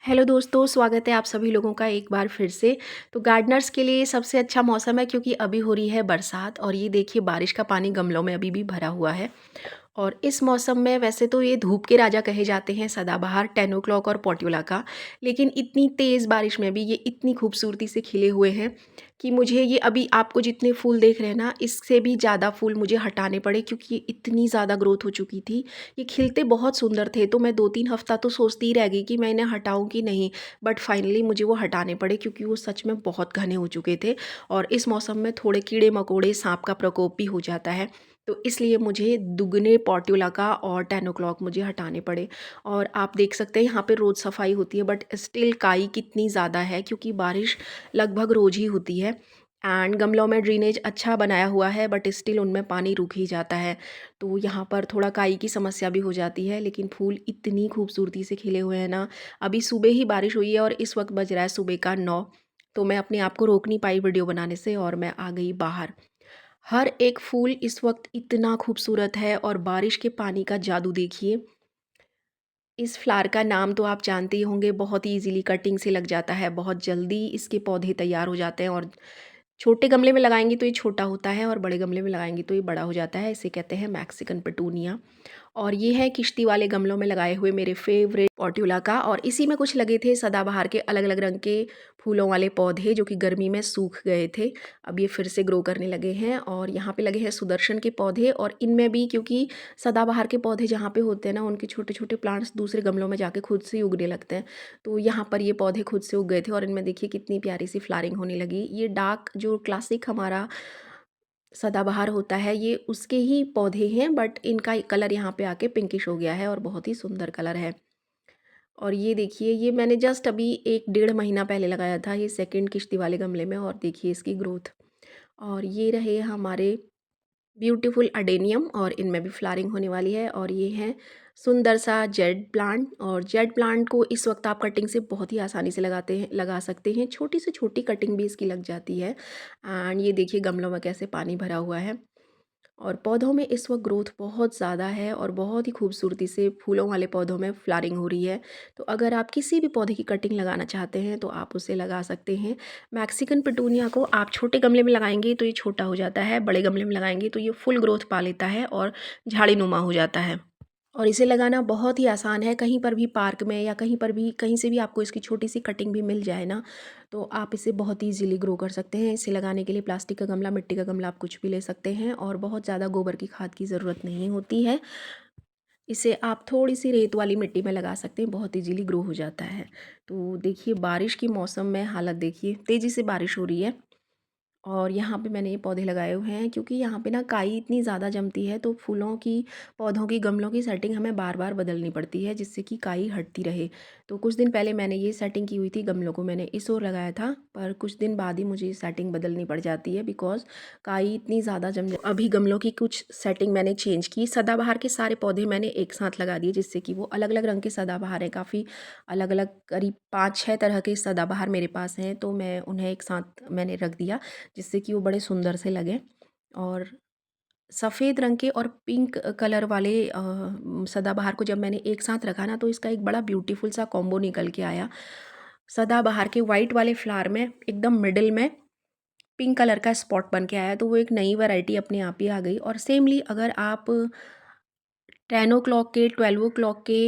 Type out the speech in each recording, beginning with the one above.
Hello दोस्तों, स्वागत है आप सभी लोगों का एक बार फिर से। तो गार्डनर्स के लिए सबसे अच्छा मौसम है क्योंकि अभी हो रही है बरसात और ये देखिए बारिश का पानी गमलों में अभी भी भरा हुआ है। और इस मौसम में वैसे तो ये धूप के राजा कहे जाते हैं सदाबहार, 10 ओ क्लॉक और पोर्ट्युला का, लेकिन इतनी तेज़ बारिश में भी ये इतनी खूबसूरती से खिले हुए हैं कि मुझे ये अभी आपको जितने फूल देख रहे हैं ना, इससे भी ज़्यादा फूल मुझे हटाने पड़े क्योंकि ये इतनी ज़्यादा ग्रोथ हो चुकी थी। ये खिलते बहुत सुंदर थे, तो मैं 2-3 हफ्ता तो सोचती ही रह गई कि मैं इन्हें हटाऊँ कि नहीं, बट फाइनली मुझे वो हटाने पड़े क्योंकि वो सच में बहुत घने हो चुके थे और इस मौसम में थोड़े कीड़े-मकोड़े, साँप का प्रकोप भी हो जाता है। तो इसलिए मुझे दुगने पोर्ट्युला का और 10 ओ क्लॉक मुझे हटाने पड़े। और आप देख सकते हैं यहाँ पे रोज़ सफाई होती है बट स्टिल काई कितनी ज़्यादा है क्योंकि बारिश लगभग रोज़ ही होती है एंड गमलों में ड्रेनेज अच्छा बनाया हुआ है बट स्टिल उनमें पानी रुक ही जाता है। तो यहाँ पर थोड़ा काई की समस्या भी हो जाती है, लेकिन फूल इतनी खूबसूरती से खिले हुए हैं ना। अभी सुबह ही बारिश हुई है और इस वक्त बज रहा है सुबह का 9। तो मैं अपने आप को रोक नहीं पाई वीडियो बनाने से और मैं आ गई बाहर। हर एक फूल इस वक्त इतना खूबसूरत है और बारिश के पानी का जादू देखिए। इस फ्लावर का नाम तो आप जानते ही होंगे, बहुत ही इजीली कटिंग से लग जाता है, बहुत जल्दी इसके पौधे तैयार हो जाते हैं और छोटे गमले में लगाएंगे तो ये छोटा होता है और बड़े गमले में लगाएंगे तो ये बड़ा हो जाता है। इसे कहते हैं मैक्सिकन पेटूनिया। और ये है किश्ती वाले गमलों में लगाए हुए मेरे फेवरेट पोर्ट्युला का, और इसी में कुछ लगे थे सदाबहार के अलग अलग रंग के फूलों वाले पौधे जो कि गर्मी में सूख गए थे। अब ये फिर से ग्रो करने लगे हैं और यहाँ पे लगे हैं सुदर्शन के पौधे, और इनमें भी क्योंकि सदाबहार के पौधे जहाँ पे होते हैं ना, उनके छोटे छोटे प्लांट्स दूसरे गमलों में जाके खुद से ही उगने लगते हैं। तो यहाँ पर ये पौधे खुद से उग गए थे और इनमें देखिए कितनी प्यारी सी फ्लावरिंग होने लगी। ये डार्क जो क्लासिक हमारा सदाबहार होता है, ये उसके ही पौधे हैं बट इनका कलर यहाँ पे आके पिंकिश हो गया है और बहुत ही सुंदर कलर है। और ये देखिए, ये मैंने जस्ट अभी 1 डेढ़ महीना पहले लगाया था ये सेकंड किश्ती वाले गमले में, और देखिए इसकी ग्रोथ। और ये रहे हमारे ब्यूटीफुल अडेनियम और इनमें भी फ्लावरिंग होने वाली है। और ये है सुंदर सा जेड प्लांट, और जेड प्लांट को इस वक्त आप कटिंग से बहुत ही आसानी से लगा सकते हैं। छोटी से छोटी कटिंग भी इसकी लग जाती है। एंड ये देखिए गमलों में कैसे पानी भरा हुआ है। और पौधों में इस वक्त ग्रोथ बहुत ज़्यादा है और बहुत ही खूबसूरती से फूलों वाले पौधों में फ्लावरिंग हो रही है। तो अगर आप किसी भी पौधे की कटिंग लगाना चाहते हैं तो आप उसे लगा सकते हैं। मैक्सिकन पिटूनिया को आप छोटे गमले में लगाएंगे तो ये छोटा हो जाता है, बड़े गमले में लगाएंगे तो ये फुल ग्रोथ पा लेता है और झाड़ी नुमा हो जाता है। और इसे लगाना बहुत ही आसान है। कहीं पर भी पार्क में या कहीं पर भी कहीं से भी आपको इसकी छोटी सी कटिंग भी मिल जाए ना, तो आप इसे बहुत ही ईज़िली ग्रो कर सकते हैं। इसे लगाने के लिए प्लास्टिक का गमला, मिट्टी का गमला, आप कुछ भी ले सकते हैं और बहुत ज़्यादा गोबर की खाद की ज़रूरत नहीं होती है। इसे आप थोड़ी-सी रेत वाली मिट्टी में लगा सकते हैं, बहुत ईज़िली ग्रो हो जाता है। तो देखिए बारिश के मौसम में हालत देखिए, तेज़ी से बारिश हो रही है। और यहाँ पे मैंने ये पौधे लगाए हुए हैं क्योंकि यहाँ पे ना काई इतनी ज़्यादा जमती है, तो फूलों की, पौधों की, गमलों की सेटिंग हमें बार बार बदलनी पड़ती है जिससे कि काई हटती रहे। तो कुछ दिन पहले मैंने ये सेटिंग की हुई थी, गमलों को मैंने इस ओर लगाया था, पर कुछ दिन बाद ही मुझे ये सेटिंग बदलनी पड़ जाती है बिकॉज काई इतनी ज़्यादा अभी गमलों की कुछ सेटिंग मैंने चेंज की। सदाबहार के सारे पौधे मैंने एक साथ लगा दिए जिससे कि वो अलग अलग रंग के सदाबहार हैं, काफ़ी अलग अलग, करीब 5-6 तरह के सदाबहार मेरे पास हैं, तो मैं उन्हें एक साथ मैंने रख दिया जिससे कि वो बड़े सुंदर से लगें। और सफ़ेद रंग के और पिंक कलर वाले सदाबहार को जब मैंने एक साथ रखा ना, तो इसका एक बड़ा ब्यूटीफुल सा कॉम्बो निकल के आया। सदाबहार के वाइट वाले फ्लावर में एकदम मिडिल में पिंक कलर का स्पॉट बन के आया, तो वो एक नई वैरायटी अपने आप ही आ गई। और सेमली अगर आप 10 ओ क्लॉक के, 12 ओ क्लॉक के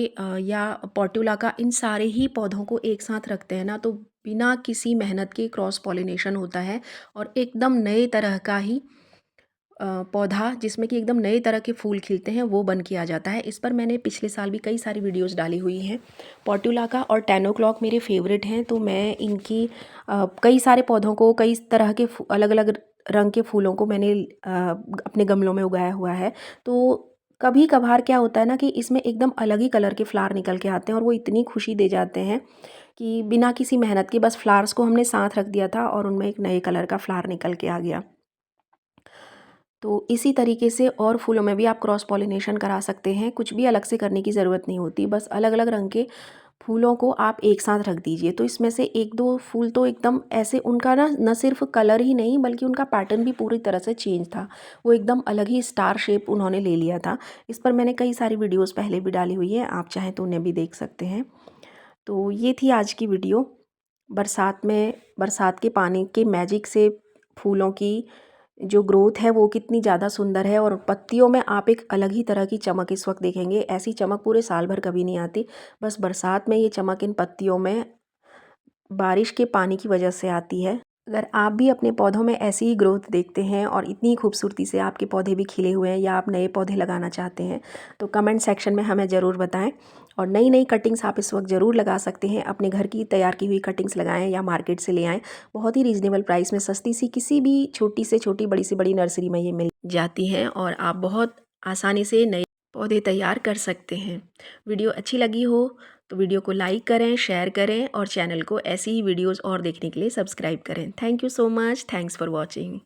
या पोर्ट्युला का, इन सारे ही पौधों को एक साथ रखते हैं ना, तो बिना किसी मेहनत के क्रॉस पॉलिनेशन होता है और एकदम नए तरह का ही पौधा, जिसमें कि एकदम नए तरह के फूल खिलते हैं, वो बन के आ जाता है। इस पर मैंने पिछले साल भी कई सारी वीडियोस डाली हुई हैं। पोर्ट्युला का और 10 ओ क्लॉक मेरे फेवरेट हैं, तो मैं इनकी कई सारे पौधों को, कई तरह के अलग अलग रंग के फूलों को मैंने अपने गमलों में उगाया हुआ है। तो कभी कभार क्या होता है ना कि इसमें एकदम अलग ही कलर के फ्लावर निकल के आते हैं और वो इतनी खुशी दे जाते हैं कि बिना किसी मेहनत के, बस फ्लावर्स को हमने साथ रख दिया था और उनमें एक नए कलर का फ्लावर निकल के आ गया। तो इसी तरीके से और फूलों में भी आप क्रॉस पॉलिनेशन करा सकते हैं, कुछ भी अलग से करने की ज़रूरत नहीं होती, बस अलग अलग रंग के फूलों को आप एक साथ रख दीजिए। तो इसमें से एक दो फूल तो एकदम ऐसे, उनका ना न सिर्फ कलर ही नहीं बल्कि उनका पैटर्न भी पूरी तरह से चेंज था। वो एकदम अलग ही स्टार शेप उन्होंने ले लिया था। इस पर मैंने कई सारी वीडियोस पहले भी डाली हुई है, आप चाहें तो उन्हें भी देख सकते हैं। तो ये थी आज की वीडियो। बरसात के पानी के मैजिक से फूलों की जो ग्रोथ है वो कितनी ज़्यादा सुंदर है, और पत्तियों में आप एक अलग ही तरह की चमक इस वक्त देखेंगे। ऐसी चमक पूरे साल भर कभी नहीं आती, बस बरसात में ये चमक इन पत्तियों में बारिश के पानी की वजह से आती है। अगर आप भी अपने पौधों में ऐसी ही ग्रोथ देखते हैं और इतनी खूबसूरती से आपके पौधे भी खिले हुए हैं, या आप नए पौधे लगाना चाहते हैं, तो कमेंट सेक्शन में हमें ज़रूर बताएं। और नई नई कटिंग्स आप इस वक्त ज़रूर लगा सकते हैं। अपने घर की तैयार की हुई कटिंग्स लगाएं या मार्केट से ले आएँ। बहुत ही रीज़नेबल प्राइस में सस्ती सी किसी भी छोटी से छोटी बड़ी से बड़ी नर्सरी में ये मिल जाती हैं, और आप बहुत आसानी से नए पौधे तैयार कर सकते हैं। वीडियो अच्छी लगी हो तो वीडियो को लाइक करें, शेयर करें, और चैनल को ऐसी ही वीडियोस और देखने के लिए सब्सक्राइब करें। Thank you so much. Thanks for watching.